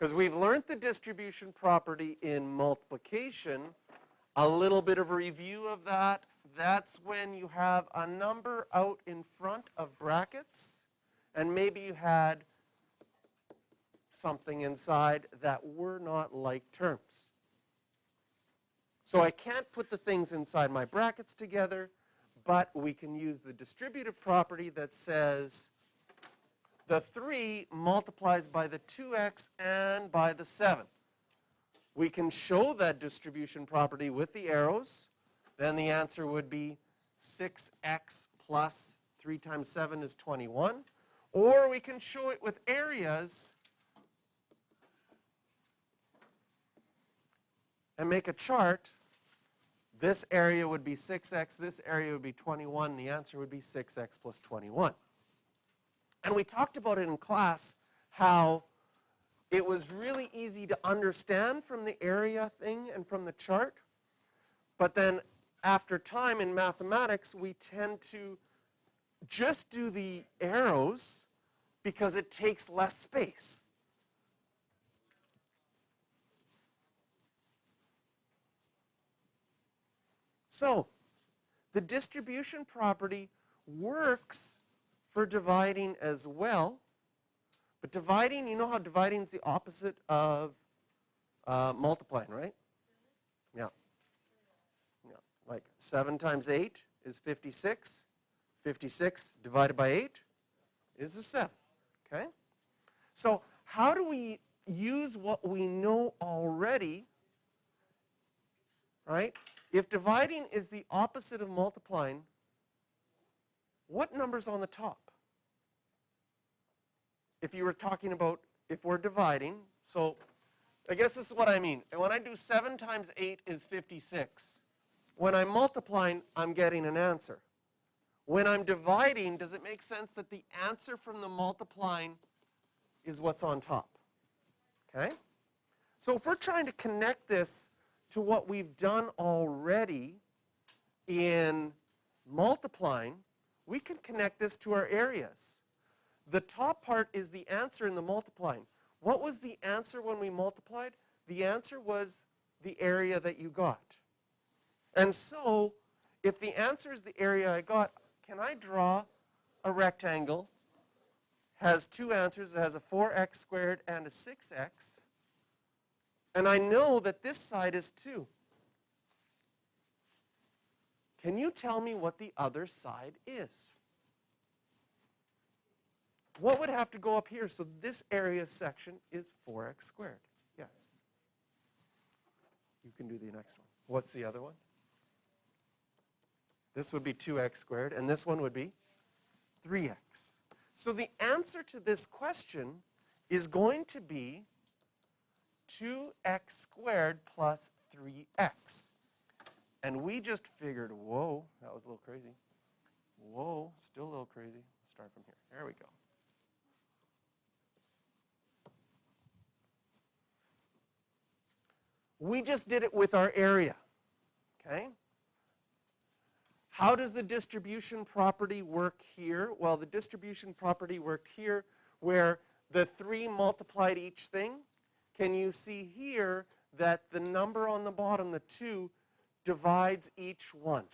Because we've learned the distribution property in multiplication. A little bit of a review of that. That's when you have a number out in front of brackets, and maybe you had something inside that were not like terms. So I can't put the things inside my brackets together, but we can use the distributive property that says the 3 multiplies by the 2x and by the 7. We can show that distribution property with the arrows. Then the answer would be 6x plus 3 times 7 is 21. Or we can show it with areas and make a chart. This area would be 6x, this area would be 21, and the answer would be 6x plus 21. And we talked about it in class, how it was really easy to understand from the area thing and from the chart. But then after time in mathematics, we tend to just do the arrows because it takes less space. So the distribution property works for dividing as well. But dividing, you know how dividing is the opposite of multiplying, right? Yeah. Yeah. Like 7 times 8 is 56. 56 divided by 8 is a 7. Okay? So how do we use what we know already, right? If dividing is the opposite of multiplying, what number's on the top? If you were talking about, if we're dividing, so I guess this is what I mean. And when I do 7 times 8 is 56. When I'm multiplying, I'm getting an answer. When I'm dividing, does it make sense that the answer from the multiplying is what's on top? Okay? So if we're trying to connect this to what we've done already in multiplying, we can connect this to our areas. The top part is the answer in the multiplying. What was the answer when we multiplied? The answer was the area that you got. And so, if the answer is the area I got, can I draw a rectangle? Has 2 answers. It has a 4x squared and a 6x. And I know that this side is 2. Can you tell me what the other side is? What would have to go up here? So this area section is 4x squared. Yes. You can do the next one. What's the other one? This would be 2x squared, and this one would be 3x. So the answer to this question is going to be 2x squared plus 3x. And we just figured, whoa, that was a little crazy. Whoa, still a little crazy. Let's start from here. There we go. We just did it with our area, okay? How does the distribution property work here? Well, the distribution property worked here where the 3 multiplied each thing. Can you see here that the number on the bottom, the 2, divides each one?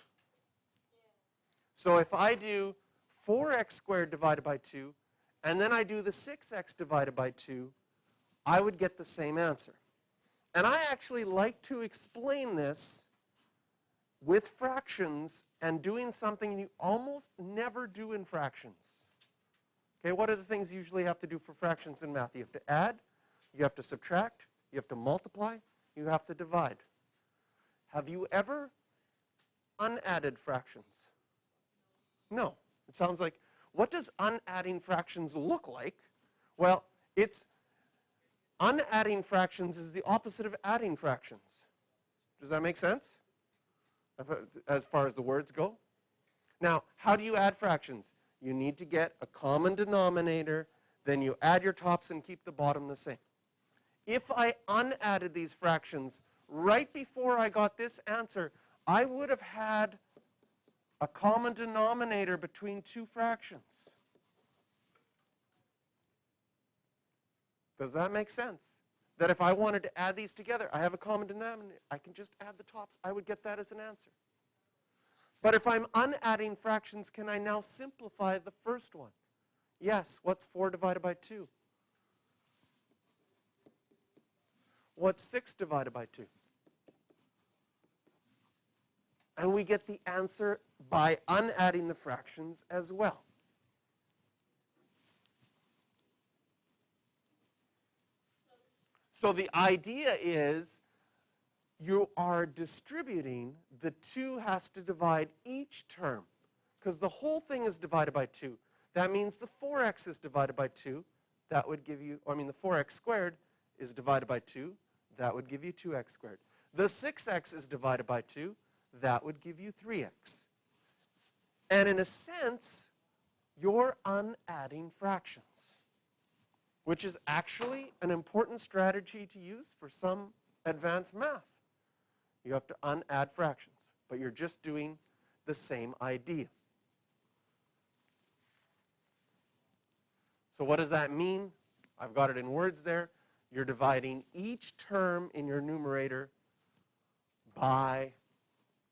So if I do 4x squared divided by 2, and then I do the 6x divided by 2, I would get the same answer. And I actually like to explain this with fractions and doing something you almost never do in fractions. Okay, what are the things you usually have to do for fractions in math? You have to add, you have to subtract, you have to multiply, you have to divide. Have you ever unadded fractions? No. It sounds like, what does unadding fractions look like? Well, unadding fractions is the opposite of adding fractions. Does that make sense? As far as the words go? Now, how do you add fractions? You need to get a common denominator, then you add your tops and keep the bottom the same. If I unadded these fractions right before I got this answer, I would have had a common denominator between 2 fractions. Does that make sense? that if I wanted to add these together, I have a common denominator. I can just add the tops. I would get that as an answer. But if I'm unadding fractions, can I now simplify the first one? Yes. What's 4 divided by 2? What's 6 divided by 2? And we get the answer by unadding the fractions as well. So the idea is you are distributing. The 2 has to divide each term, because the whole thing is divided by 2. That means the 4x is divided by 2. That would give you, the 4x squared is divided by 2. That would give you 2x squared. The 6x is divided by 2. That would give you 3x. And in a sense, you're unadding fractions, which is actually an important strategy to use for some advanced math. You have to unadd fractions, but you're just doing the same idea. So what does that mean? I've got it in words there. You're dividing each term in your numerator by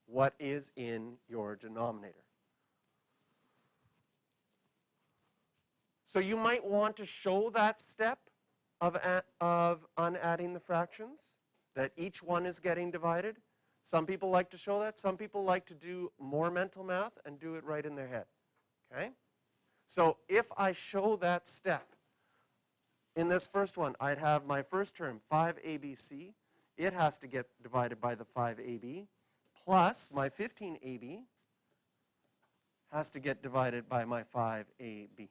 what is in your denominator. So you might want to show that step of unadding the fractions, that each one is getting divided. Some people like to show that. Some people like to do more mental math and do it right in their head. Okay? So if I show that step, in this first one, I'd have my first term, 5abc. It has to get divided by the 5ab, plus my 15ab has to get divided by my 5ab.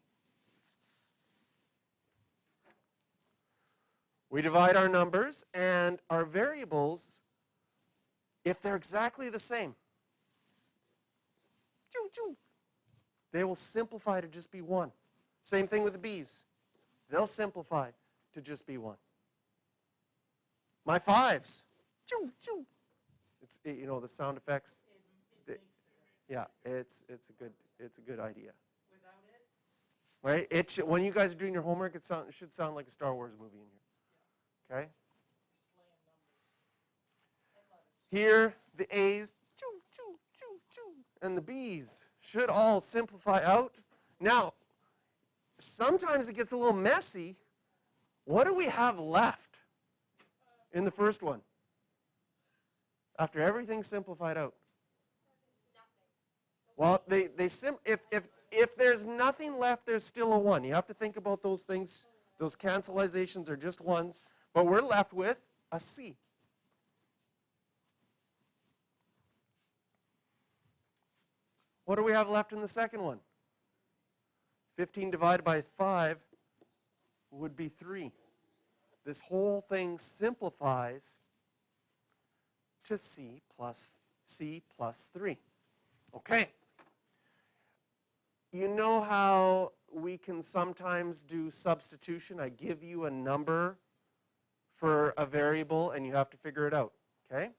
We divide our numbers and our variables if they're exactly the same. They will simplify to just be 1. Same thing with the b's. They'll simplify to just be 1. My 5s. It's, the sound effects. Yeah, it's a good idea. Right? When you guys are doing your homework, it should sound like a Star Wars movie in here. Okay? Here, the A's, and the B's should all simplify out. Now, sometimes it gets a little messy. What do we have left in the first one? After everything's simplified out. Well, if there's nothing left, there's still a 1. You have to think about those things. Those cancelizations are just 1s. But we're left with a C. What do we have left in the second one? 15 divided by 5 would be 3. This whole thing simplifies to C plus 3. Okay. You know how we can sometimes do substitution? I give you a number for a variable, and you have to figure it out, okay?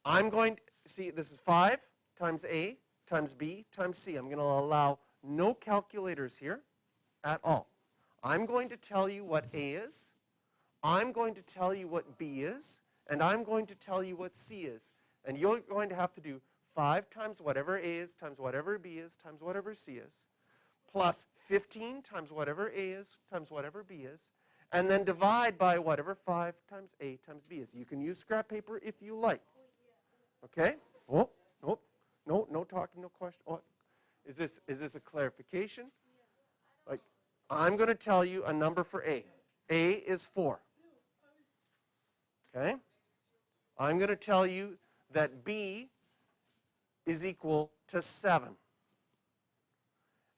I'm going to, see, this is 5 times A times B times C. I'm going to allow no calculators here at all. I'm going to tell you what A is, I'm going to tell you what B is, and I'm going to tell you what C is. And you're going to have to do 5 times whatever A is times whatever B is times whatever C is, plus 15 times whatever A is times whatever B is, and then divide by whatever 5 times A times B is. You can use scrap paper if you like. Okay? Oh, nope. No talking, no question. Oh, is this a clarification? Like, I'm going to tell you a number for A. A is 4. Okay? I'm going to tell you that B is equal to 7.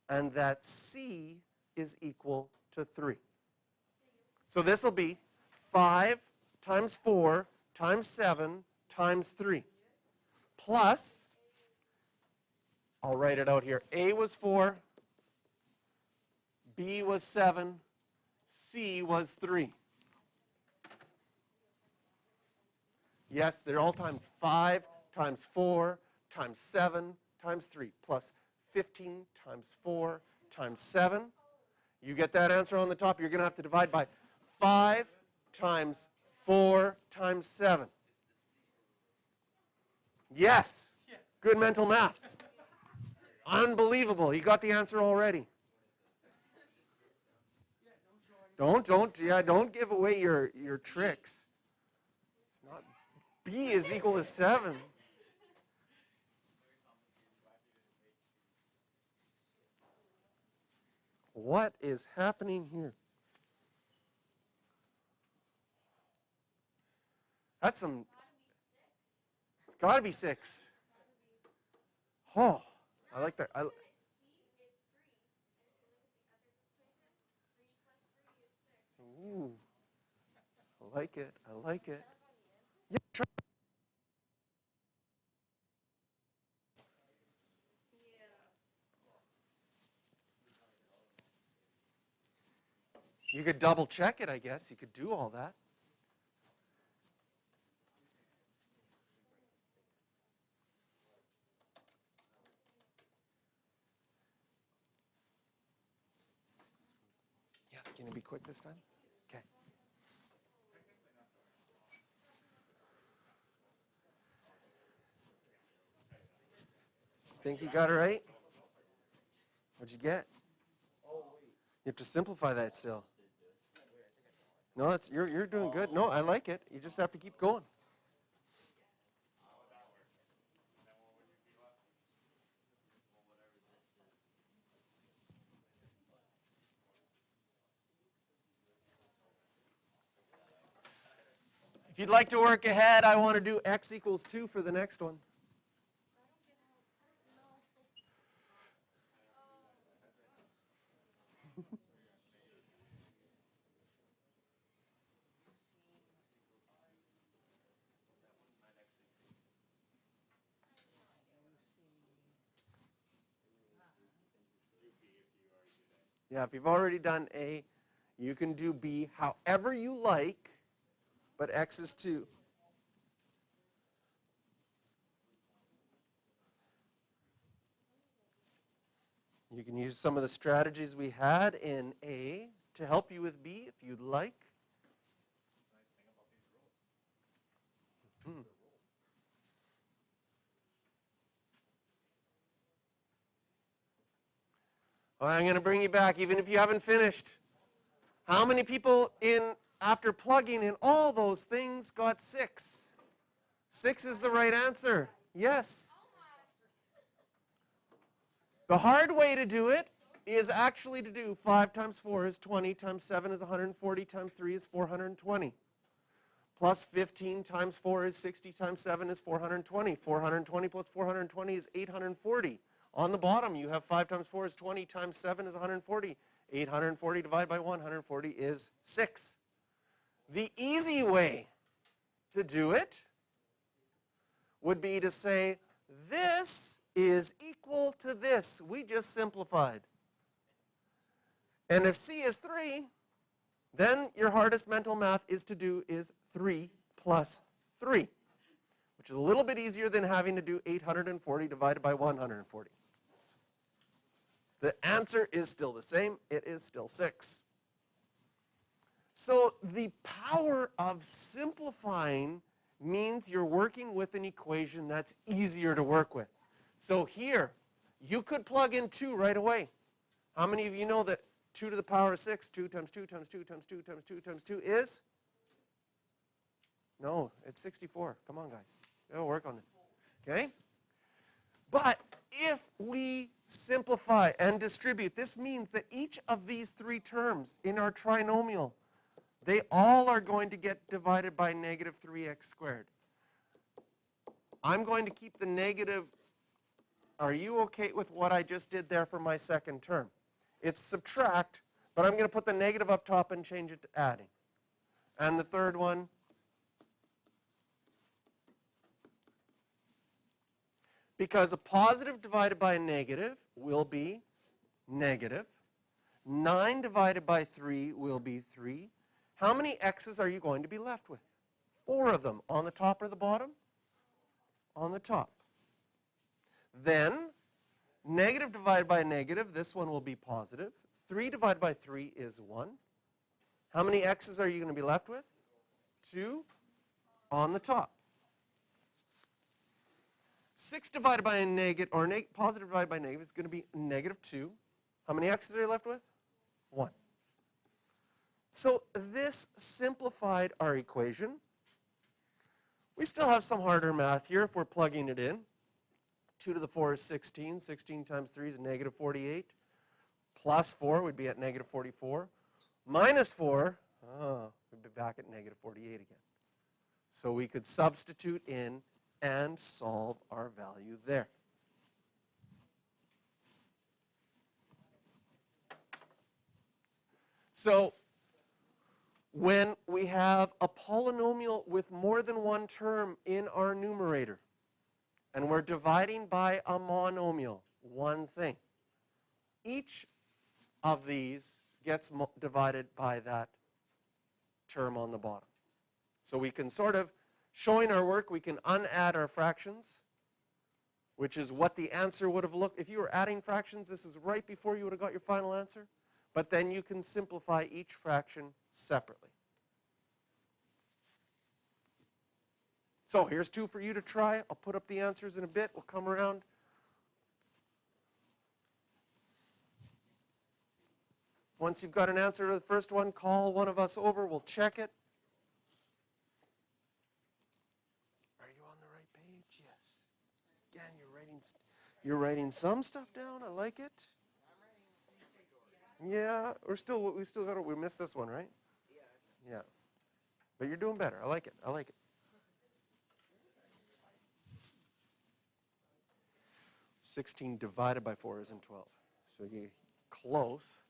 And that C is equal to 3. So this will be 5 times 4 times 7 times 3. Plus, I'll write it out here. A was 4, B was 7, C was 3. Yes, they're all times 5 times 4 times 7 times 3 plus 15 times 4 times 7. You get that answer on the top. You're going to have to divide by 5 times 4 times 7. Yes. Good mental math. Unbelievable. You got the answer already. Don't give away your tricks. It's not B is equal to 7. What is happening here? That's some. It's got to be 6. Oh, I like that. Ooh, I like it. I like it. Yeah, try. You could double check it, I guess. You could do all that. Yeah, can you be quick this time? Okay. Think you got it right? What'd you get? You have to simplify that still. No, you're doing good. No, I like it. You just have to keep going. If you'd like to work ahead, I want to do x equals 2 for the next one. Yeah, if you've already done A, you can do B however you like, but x is 2. You can use some of the strategies we had in A to help you with B if you'd like. Hmm. Well, I'm going to bring you back, even if you haven't finished. How many people after plugging in all those things got 6? 6 is the right answer. Yes. The hard way to do it is actually to do 5 times 4 is 20, times 7 is 140, times 3 is 420. Plus 15 times 4 is 60, times 7 is 420. 420 plus 420 is 840. On the bottom, you have 5 times 4 is 20, times 7 is 140. 840 divided by 140 is 6. The easy way to do it would be to say, this is equal to this. We just simplified. And if C is 3, then your hardest mental math is to do is 3 plus 3, which is a little bit easier than having to do 840 divided by 140. The answer is still the same. It is still 6. So the power of simplifying means you're working with an equation that's easier to work with. So here, you could plug in 2 right away. How many of you know that 2 to the power of 6, 2 times 2 times 2 times 2 times 2 times 2 is? No, it's 64. Come on, guys. It'll work on this. Okay? But if we simplify and distribute, this means that each of these 3 terms in our trinomial, they all are going to get divided by negative 3x squared. I'm going to keep the negative. Are you okay with what I just did there for my second term? It's subtract, but I'm going to put the negative up top and change it to adding. And the third one, because a positive divided by a negative will be negative. 9 divided by 3 will be 3. How many x's are you going to be left with? 4 of them. On the top or the bottom? On the top. Then, negative divided by a negative, this one will be positive. 3 divided by 3 is 1. How many x's are you going to be left with? 2 on the top. 6 divided by a negative, or positive divided by negative is going to be negative 2. How many x's are you left with? 1. So this simplified our equation. We still have some harder math here if we're plugging it in. 2 to the 4 is 16. 16 times 3 is negative 48. Plus 4 would be at negative 44. Minus 4, we'd be back at negative 48 again. So we could substitute in and solve our value there. So when we have a polynomial with more than one term in our numerator, and we're dividing by a monomial, one thing, each of these gets divided by that term on the bottom. So we can sort of, showing our work, we can unadd our fractions, which is what the answer would have looked. If you were adding fractions, this is right before you would have got your final answer. But then you can simplify each fraction separately. So here's 2 for you to try. I'll put up the answers in a bit. We'll come around. Once you've got an answer to the first one, call one of us over. We'll check it. Are you on the right page? Yes. Again, you're writing some stuff down. I like it. Yeah, we still got we missed this one, right? Yeah. But you're doing better. I like it. I like it. 16 divided by 4 isn't 12. So you're close.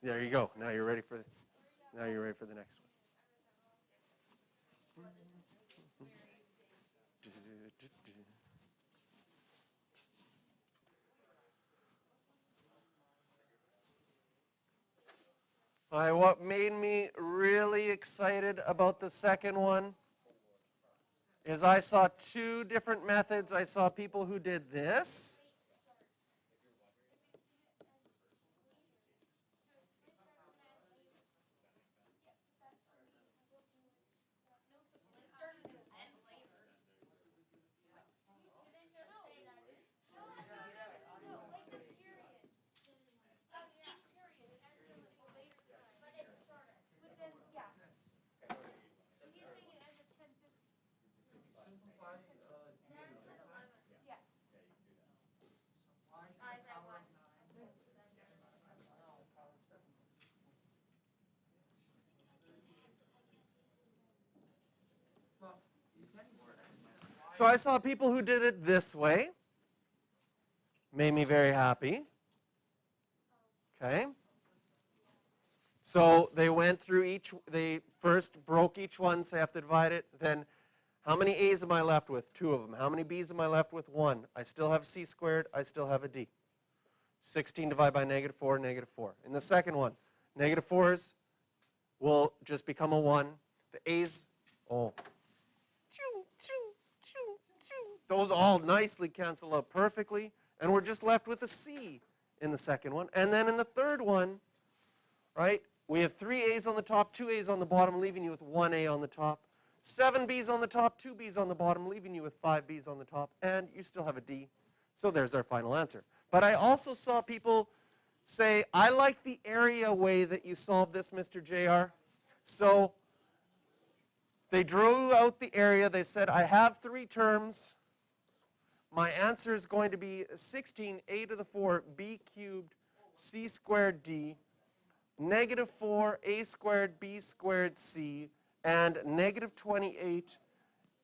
There you go. Now you're ready for the next one. What made me really excited about the second one is I saw 2 different methods. I saw people who did this. So I saw people who did it this way. Made me very happy. Okay. So they went through they first broke each one, so I have to divide it. Then how many a's am I left with? 2 of them. How many b's am I left with? 1. I still have c squared. I still have a d. 16 divided by negative 4, negative 4. In the second one, negative 4's will just become a 1. The a's, those all nicely cancel out perfectly. And we're just left with a c in the second one. And then in the third one, right, we have 3 a's on the top, 2 a's on the bottom, leaving you with 1 a on the top. 7 b's on the top, 2 b's on the bottom, leaving you with 5 b's on the top. And you still have a d. So there's our final answer. But I also saw people say, I like the area way that you solved this, Mr. JR. So they drew out the area. They said, I have 3 terms. My answer is going to be 16 a to the 4 b cubed c squared d, negative 4 a squared b squared c, and negative 28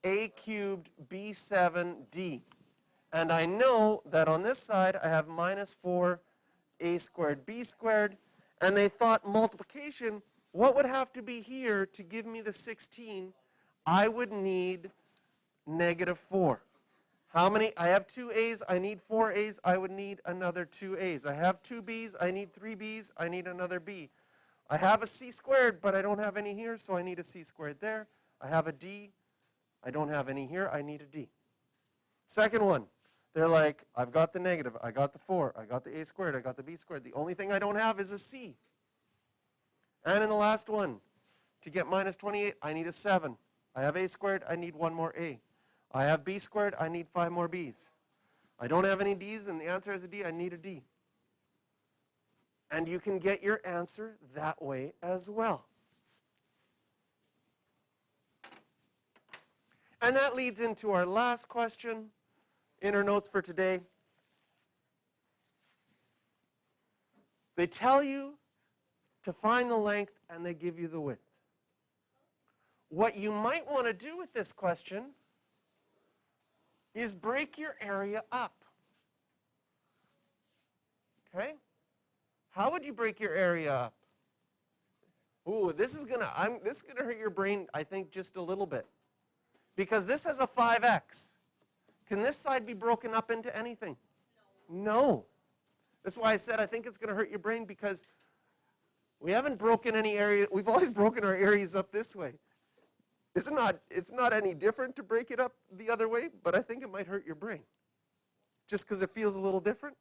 a cubed b7 d. And I know that on this side I have minus 4 a squared b squared. And they thought multiplication, what would have to be here to give me the 16? I would need negative 4. How many? I have 2 a's. I need 4 a's. I would need another 2 a's. I have 2 b's. I need 3 b's. I need another b. I have a c squared, but I don't have any here, so I need a c squared there. I have a d. I don't have any here. I need a d. Second one, they're like, I've got the negative. I got the 4. I got the a squared. I got the b squared. The only thing I don't have is a c. And in the last one, to get minus 28, I need a 7. I have a squared, I need 1 more a. I have b squared, I need 5 more b's. I don't have any d's, and the answer is a d, I need a d. And you can get your answer that way as well. And that leads into our last question in our notes for today. They tell you to find the length, and they give you the width. What you might want to do with this question is break your area up. Okay? How would you break your area up? Ooh, this is gonna hurt your brain, I think, just a little bit. Because this has a 5x. Can this side be broken up into anything? No. That's why I said I think it's going to hurt your brain, because we haven't broken any area. We've always broken our areas up this way. It's not any different to break it up the other way, but I think it might hurt your brain just because it feels a little different.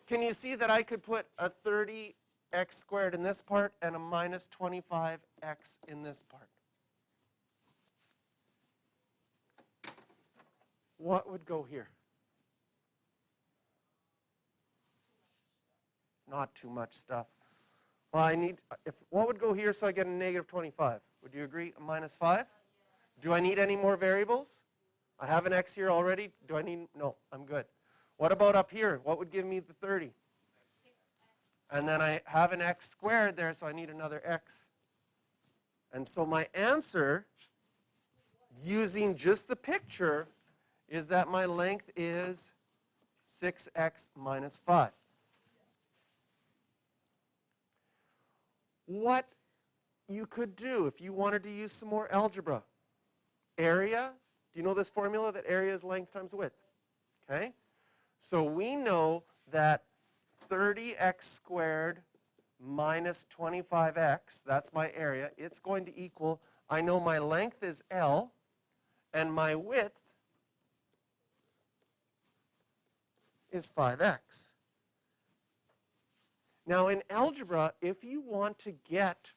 Can you see that I could put a 30x squared in this part and a minus 25x in this part? What would go here? Not too much stuff. Well, what would go here so I get a negative 25? Would you agree? A minus 5? Do I need any more variables? I have an x here already. Do I need? No, I'm good. What about up here? What would give me the 30? 6x. And then I have an x squared there, so I need another x. And so my answer, using just the picture, is that my length is 6x minus 5. What you could do if you wanted to use some more algebra. Area, do you know this formula that area is length times width? Okay? So we know that 30x squared minus 25x, that's my area, it's going to equal, I know my length is L, and my width is 5x. Now in algebra, if you want to get,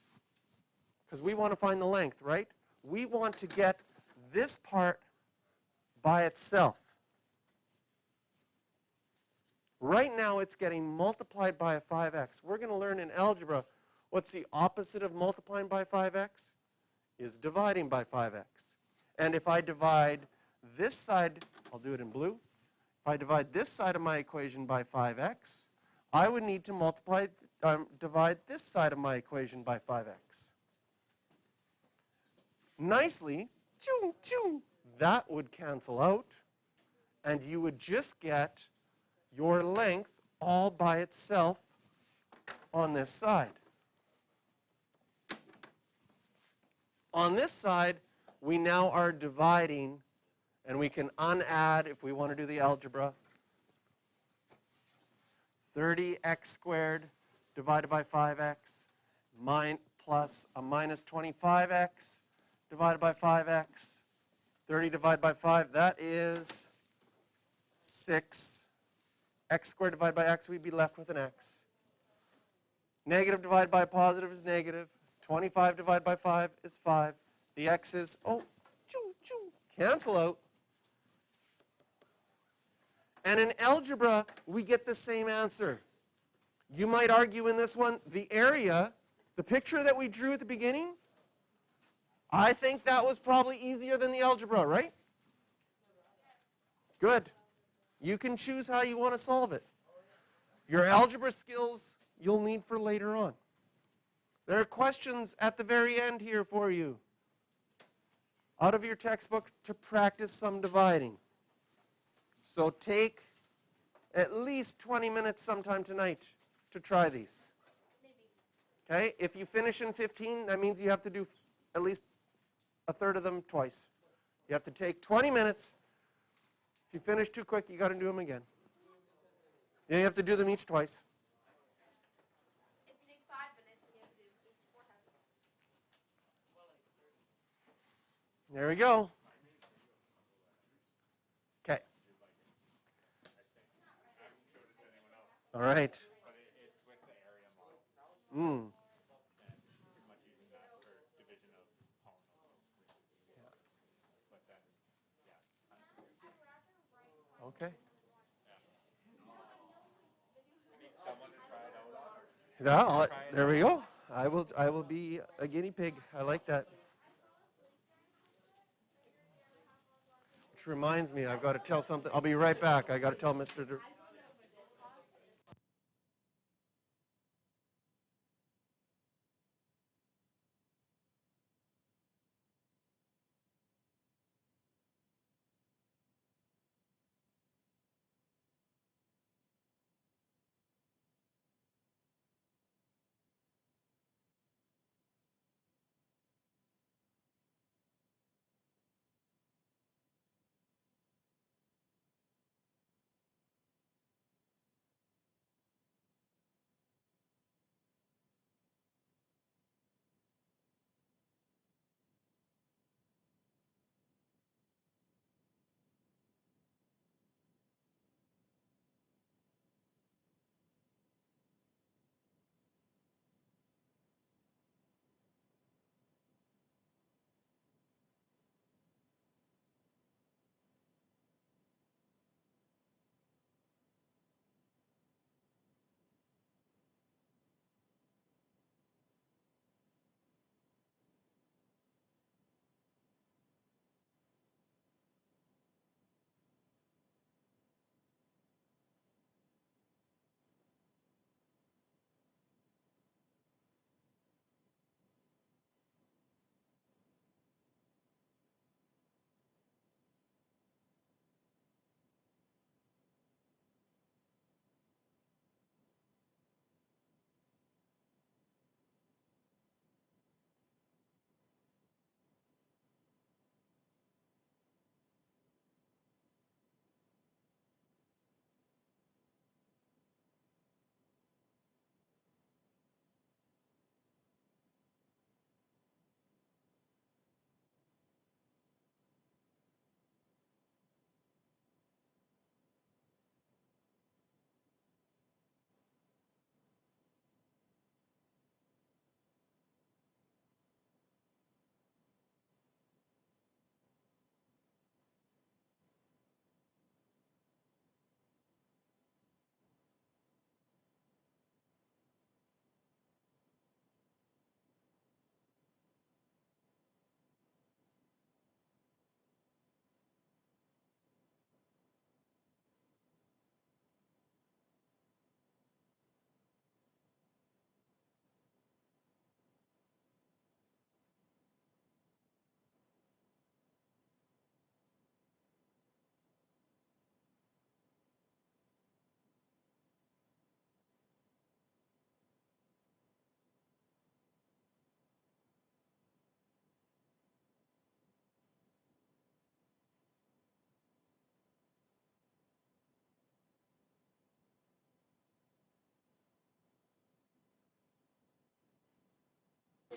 because we want to find the length, right? We want to get this part by itself. Right now it's getting multiplied by a 5x. We're going to learn in algebra what's the opposite of multiplying by 5x? Is dividing by 5x. And if I divide this side, I'll do it in blue. If I divide this side of my equation by 5x, I would need to divide this side of my equation by 5x. Nicely, choo, choo, that would cancel out, and you would just get your length all by itself on this side. On this side, we now are dividing, and we can unadd if we want to do the algebra. 30x squared divided by 5x plus a minus 25x divided by 5x. 30 divided by 5, that is 6. X squared divided by x, we'd be left with an x. Negative divided by positive is negative. 25 divided by 5 is 5. The x's, oh, choo, choo, cancel out. And in algebra, we get the same answer. You might argue in this one, the area, the picture that we drew at the beginning, I think that was probably easier than the algebra, right? Good. You can choose how you want to solve it. Your algebra skills you'll need for later on. There are questions at the very end here for you out of your textbook to practice some dividing. So take at least 20 minutes sometime tonight to try these. Okay? If you finish in 15, that means you have to do at least a third of them twice. You have to take 20 minutes. If you finish too quick, you got to do them again. Then you have to do them each twice. If you take 5 minutes, you have to do each 4 times. There we go. Okay. All right. Yeah, there we go. I will be a guinea pig. I like that. Which reminds me, I've got to tell something. I'll be right back. I got to tell Mr.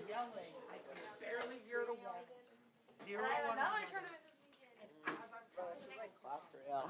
Yelling. I could barely hear the wall. And I have another tournament this weekend. Bro, this is like class for real.